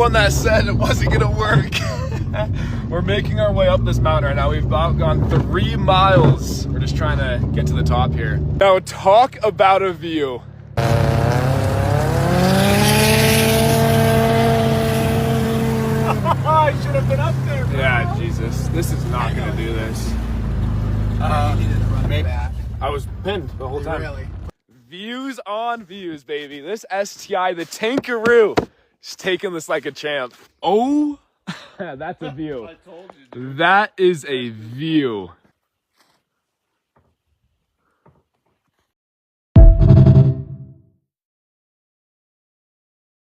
one that said it wasn't gonna work. We're making our way up this mountain right now. We've about gone 3 miles. We're just trying to get to the top here. Now talk about a view. I should have been up there, bro. Yeah, Jesus. This is not gonna do this. You needed to run maybe. back. I was pinned the whole time. Really? Views on views, baby. This STI, the Tankaroo, is taking this like a champ. Oh, that's a view. I told you, dude. That is a view.